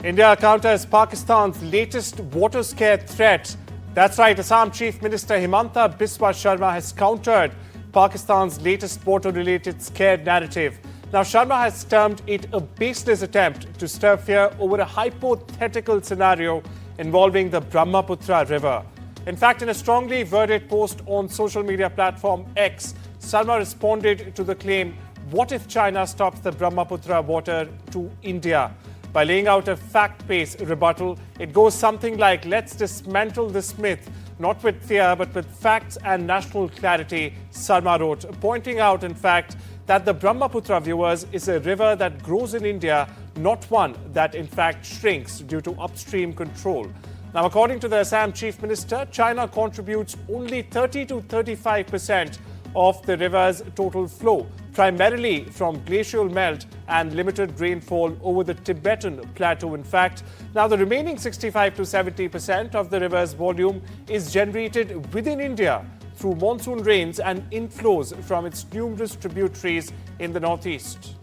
India counters Pakistan's latest water scare threat. That's right, Assam Chief Minister Himanta Biswa Sharma has countered Pakistan's latest water-related scare narrative. Now, Sharma has termed it a baseless attempt to stir fear over a hypothetical scenario involving the Brahmaputra River. In fact, in a strongly worded post on social media platform X, Sharma responded to the claim, "What if China stops the Brahmaputra water to India?" By laying out a fact-based rebuttal, it goes something like, "Let's dismantle this myth, not with fear, but with facts and national clarity," Sharma wrote, pointing out, in fact, that the Brahmaputra, viewers, is a river that grows in India, not one that, in fact, shrinks due to upstream control. Now, according to the Assam Chief Minister, China contributes only 30 to 35% of the river's total flow, primarily from glacial melt and limited rainfall over the Tibetan plateau. In fact, now the remaining 65 to 70% of the river's volume is generated within India through monsoon rains and inflows from its numerous tributaries in the northeast.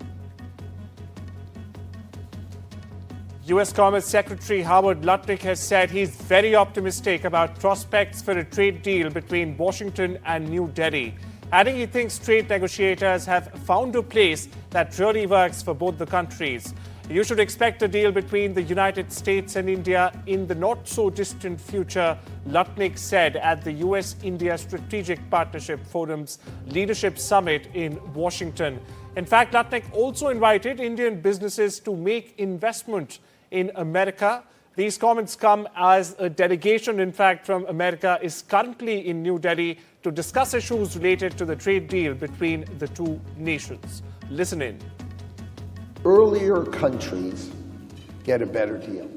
US Commerce Secretary Howard Lutnick has said he's very optimistic about prospects for a trade deal between Washington and New Delhi, adding he thinks trade negotiators have found a place that really works for both the countries. You should expect a deal between the United States and India in the not-so-distant future, Lutnick said at the US-India Strategic Partnership Forum's Leadership Summit in Washington. In fact, Lutnick also invited Indian businesses to make investment in America. These comments come as a delegation, in fact, from America is currently in New Delhi to discuss issues related to the trade deal between the two nations. Listen in. Earlier countries get a better deal.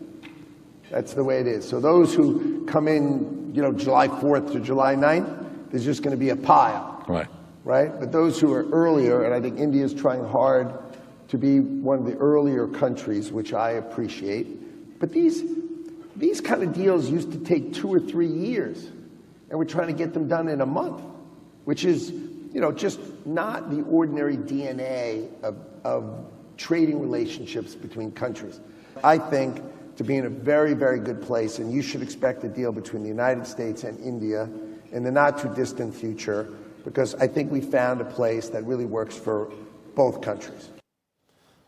That's the way it is. So those who come in, July 4th to July 9th, there's just going to be a pile. Right? But those who are earlier, and I think India is trying hard to be one of the earlier countries, which I appreciate. But these kind of deals used to take 2 or 3 years, and we're trying to get them done in a month, which is, just not the ordinary DNA of trading relationships between countries. I think to be in a very, very good place, and you should expect a deal between the United States and India in the not too distant future, because I think we found a place that really works for both countries.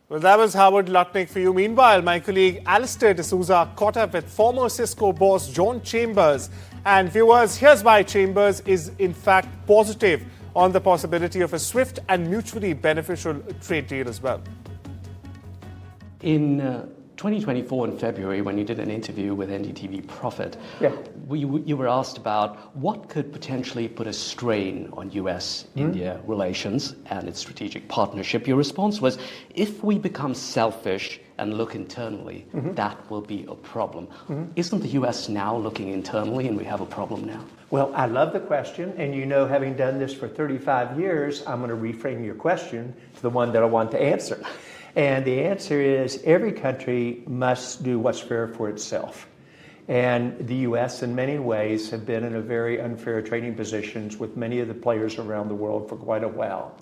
Well, that was Howard Lutnick for you. Meanwhile, my colleague Alistair D'Souza caught up with former Cisco boss John Chambers. And viewers, here's why Chambers is in fact positive on the possibility of a swift and mutually beneficial trade deal as well. In 2024 in February, when you did an interview with NDTV Profit, you were asked about what could potentially put a strain on US-India relations and its strategic partnership. Your response was, if we become selfish and look internally, that will be a problem. Isn't the US now looking internally and we have a problem now? Well, I love the question, and having done this for 35 years, I'm going to reframe your question to the one that I want to answer. And the answer is every country must do what's fair for itself. And the U.S. in many ways have been in a very unfair trading positions with many of the players around the world for quite a while.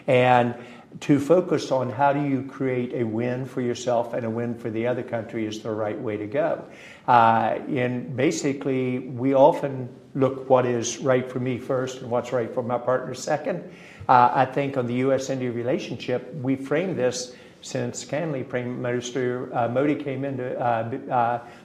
And to focus on how do you create a win for yourself and a win for the other country is the right way to go. And basically, we often look what is right for me first and what's right for my partner second. I think on the U.S.-India relationship, we framed this since Prime Minister Modi came into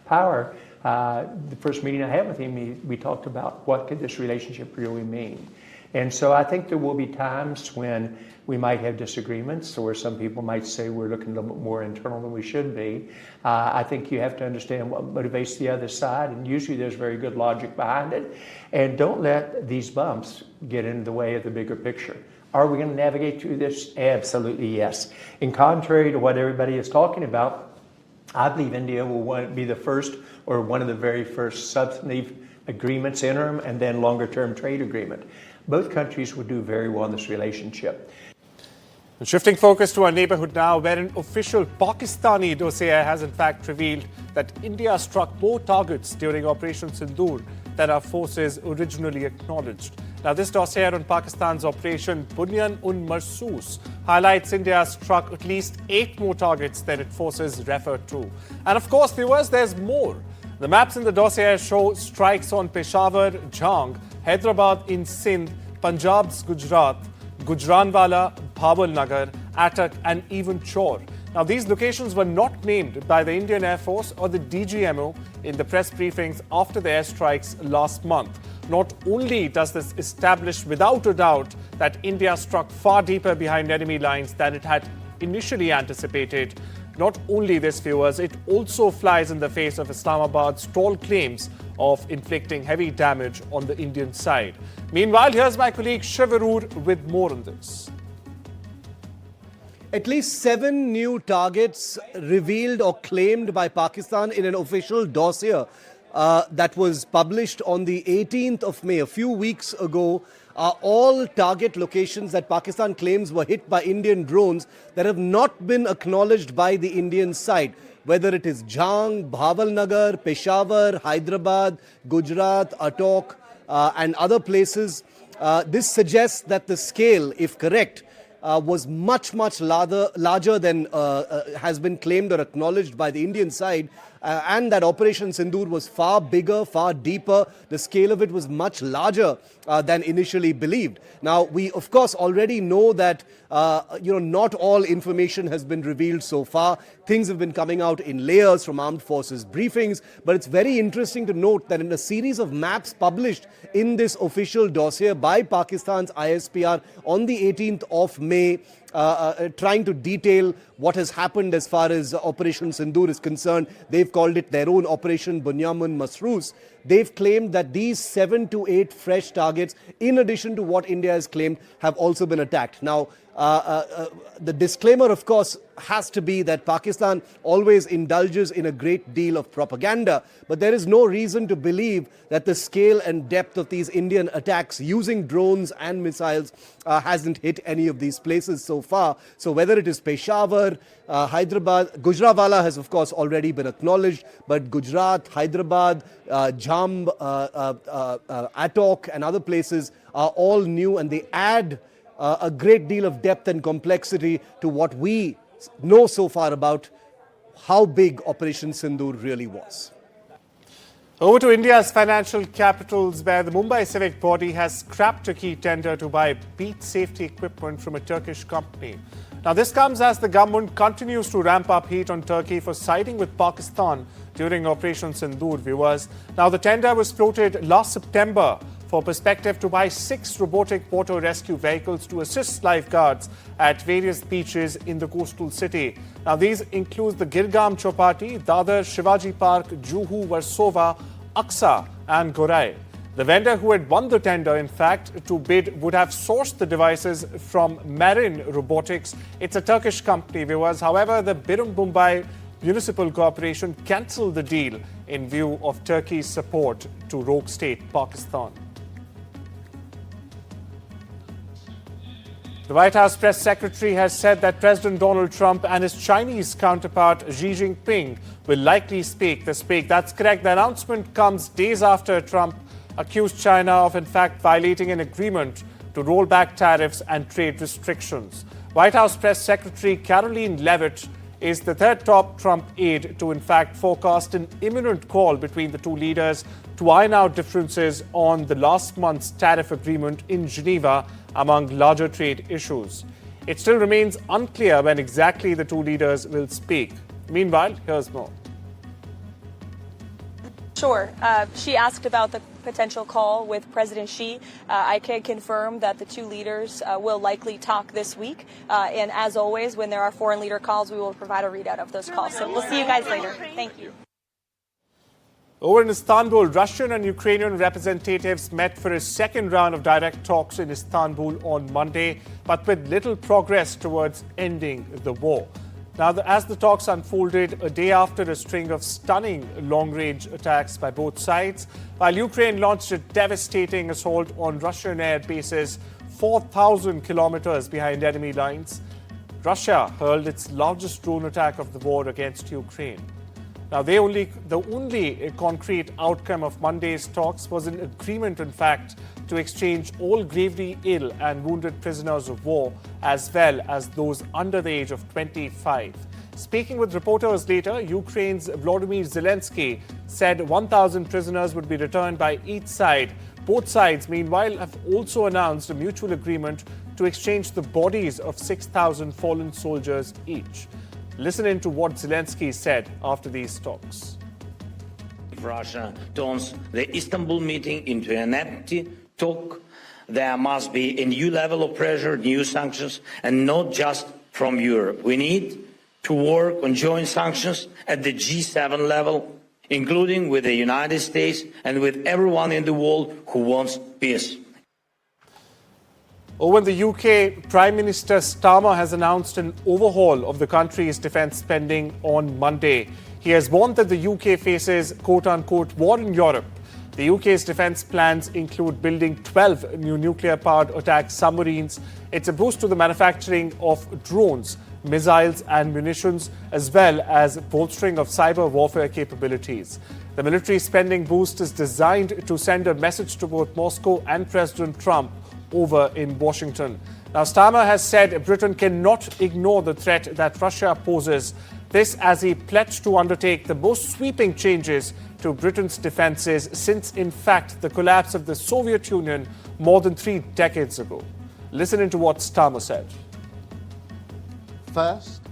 power. The first meeting I had with him, we talked about what could this relationship really mean. And so I think there will be times when we might have disagreements, or some people might say we're looking a little bit more internal than we should be. I think you have to understand what motivates the other side, and usually there's very good logic behind it. And don't let these bumps get in the way of the bigger picture. Are we going to navigate through this? Absolutely yes. And contrary to what everybody is talking about, I believe India will be the first or one of the very first substantive agreements, interim and then longer term trade agreement. Both countries will do very well in this relationship. Shifting focus to our neighborhood now, where an official Pakistani dossier has in fact revealed that India struck more targets during Operation Sindoor than our forces originally acknowledged. Now, this dossier on Pakistan's Operation Bunyan Marsoos highlights India struck at least 8 more targets than its forces referred to. And of course, viewers, there's more. The maps in the dossier show strikes on Peshawar, Jhang, Hyderabad in Sindh, Punjab's Gujarat, Gujranwala, Bhavalnagar, Attock and even Chor. Now, these locations were not named by the Indian Air Force or the DGMO in the press briefings after the airstrikes last month. Not only does this establish without a doubt that India struck far deeper behind enemy lines than it had initially anticipated, not only this, viewers, it also flies in the face of Islamabad's tall claims of inflicting heavy damage on the Indian side. Meanwhile, here's my colleague Shivarur with more on this. At least 7 new targets revealed or claimed by Pakistan in an official dossier that was published on the 18th of May, a few weeks ago, are all target locations that Pakistan claims were hit by Indian drones that have not been acknowledged by the Indian side. Whether it is Jhang, Bhavalnagar, Peshawar, Hyderabad, Gujarat, Attock and other places, this suggests that the scale, if correct, was much larger than has been claimed or acknowledged by the Indian side, and that Operation Sindoor was far bigger, far deeper. The scale of it was much larger than initially believed. Now, we of course already know that not all information has been revealed so far. Things have been coming out in layers from armed forces briefings, but it's very interesting to note that in a series of maps published in this official dossier by Pakistan's ISPR on the 18th of May, trying to detail what has happened as far as Operation Sindoor is concerned. They've called it their own Operation Bunyan Marsoos. They've claimed that these 7 to 8 fresh targets, in addition to what India has claimed, have also been attacked. Now, the disclaimer, of course, has to be that Pakistan always indulges in a great deal of propaganda, but there is no reason to believe that the scale and depth of these Indian attacks using drones and missiles hasn't hit any of these places so far. So whether it is Peshawar, Hyderabad, Gujranwala has of course already been acknowledged, but Gujarat, Hyderabad, Jamb, Attock and other places are all new, and they add a great deal of depth and complexity to what we know so far about how big Operation Sindoor really was. Over to India's financial capitals, where the Mumbai civic body has scrapped a key tender to buy beat safety equipment from a Turkish company. Now, this comes as the government continues to ramp up heat on Turkey for siding with Pakistan during Operation Sindoor, viewers. Now, the tender was floated last September for perspective to buy 6 robotic water rescue vehicles to assist lifeguards at various beaches in the coastal city. Now, these include the Girgam Chowpatty, Dadar, Shivaji Park, Juhu, Versova, Aksa and Gorai. The vendor who had won the tender, in fact, to bid would have sourced the devices from Marin Robotics. It's a Turkish company, viewers. However, the Birum Mumbai Municipal Corporation cancelled the deal in view of Turkey's support to rogue state Pakistan. The White House press secretary has said that President Donald Trump and his Chinese counterpart Xi Jinping will likely speak this week. That's correct. The announcement comes days after Trump accused China of, in fact, violating an agreement to roll back tariffs and trade restrictions. White House press secretary Caroline Leavitt is the third top Trump aide to, in fact, forecast an imminent call between the two leaders to iron out differences on the last month's tariff agreement in Geneva, among larger trade issues. It still remains unclear when exactly the two leaders will speak. Meanwhile, here's more. Sure. She asked about the potential call with President Xi. I can confirm that the two leaders will likely talk this week. And as always, when there are foreign leader calls, we will provide a readout of those calls. So we'll see you guys later. Thank you. Over in Istanbul, Russian and Ukrainian representatives met for a second round of direct talks in Istanbul on Monday, but with little progress towards ending the war. Now, as the talks unfolded a day after a string of stunning long-range attacks by both sides, while Ukraine launched a devastating assault on Russian air bases 4,000 kilometers behind enemy lines, Russia hurled its largest drone attack of the war against Ukraine. Now, the only concrete outcome of Monday's talks was an agreement, in fact, to exchange all gravely ill and wounded prisoners of war, as well as those under the age of 25. Speaking with reporters later, Ukraine's Volodymyr Zelensky said 1,000 prisoners would be returned by each side. Both sides, meanwhile, have also announced a mutual agreement to exchange the bodies of 6,000 fallen soldiers each. Listen in to what Zelensky said after these talks. If Russia turns the Istanbul meeting into an empty talk, there must be a new level of pressure, new sanctions, and not just from Europe. We need to work on joint sanctions at the G7 level, including with the United States and with everyone in the world who wants peace. Over in the UK, Prime Minister Starmer has announced an overhaul of the country's defence spending on Monday. He has warned that the UK faces quote-unquote war in Europe. The UK's defence plans include building 12 new nuclear-powered attack submarines. It's a boost to the manufacturing of drones, missiles and munitions, as well as bolstering of cyber warfare capabilities. The military spending boost is designed to send a message to both Moscow and President Trump over in Washington. Now, Starmer has said Britain cannot ignore the threat that Russia poses. This as he pledged to undertake the most sweeping changes to Britain's defences since, in fact, the collapse of the Soviet Union more than 3 decades ago. Listen into what Starmer said. First,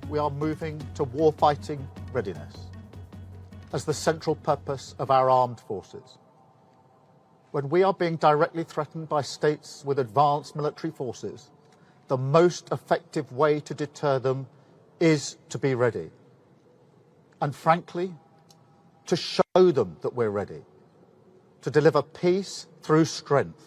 we are moving to warfighting readiness as the central purpose of our armed forces. When we are being directly threatened by states with advanced military forces, the most effective way to deter them is to be ready. And frankly, to show them that we're ready, to deliver peace through strength.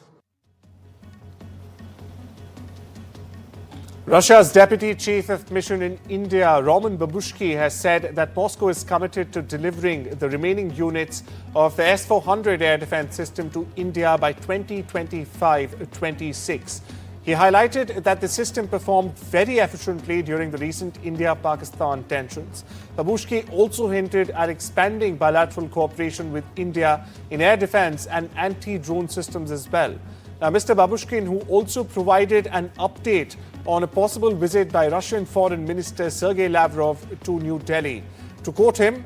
Russia's Deputy Chief of Mission in India, Roman Babushki, has said that Moscow is committed to delivering the remaining units of the S-400 air defense system to India by 2025-26. He highlighted that the system performed very efficiently during the recent India-Pakistan tensions. Babushki also hinted at expanding bilateral cooperation with India in air defense and anti-drone systems as well. Now, Mr. Babushkin, who also provided an update on a possible visit by Russian Foreign Minister Sergei Lavrov to New Delhi. To quote him,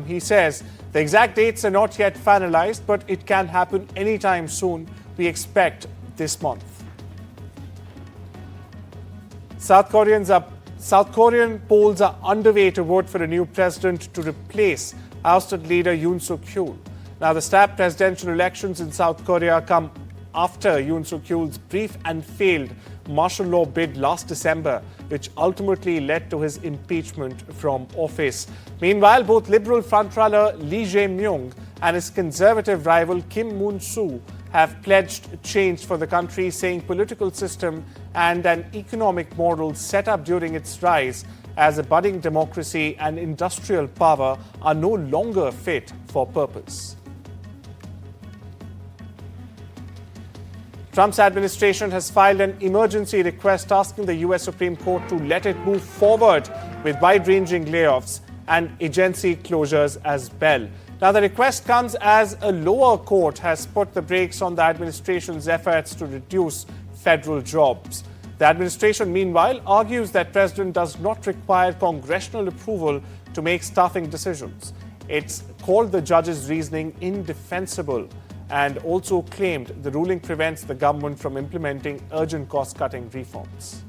he says, "The exact dates are not yet finalized, but it can happen anytime soon. We expect this month." South Korean polls are underway to vote for a new president to replace ousted leader Yoon Suk-yeol. Now, the snap presidential elections in South Korea come after Yoon Suk-yeol's brief and failed martial law bid last December, which ultimately led to his impeachment from office. Meanwhile, both Liberal frontrunner Lee Jae-myung and his conservative rival Kim Moon-soo have pledged change for the country, saying political system and an economic model set up during its rise as a budding democracy and industrial power are no longer fit for purpose. Trump's administration has filed an emergency request asking the U.S. Supreme Court to let it move forward with wide-ranging layoffs and agency closures as well. Now, the request comes as a lower court has put the brakes on the administration's efforts to reduce federal jobs. The administration, meanwhile, argues that the president does not require congressional approval to make staffing decisions. It's called the judge's reasoning indefensible and also claimed the ruling prevents the government from implementing urgent cost-cutting reforms.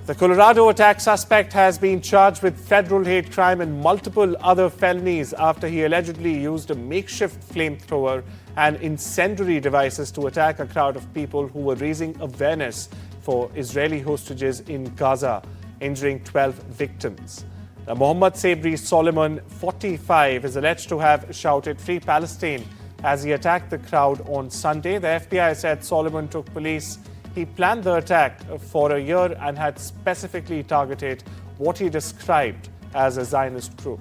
The Colorado attack suspect has been charged with federal hate crime and multiple other felonies after he allegedly used a makeshift flamethrower and incendiary devices to attack a crowd of people who were raising awareness for Israeli hostages in Gaza, injuring 12 victims. Now, Mohammad Sabri Solomon, 45, is alleged to have shouted "Free Palestine" as he attacked the crowd on Sunday. The FBI said Solomon told police he planned the attack for a year and had specifically targeted what he described as a Zionist group.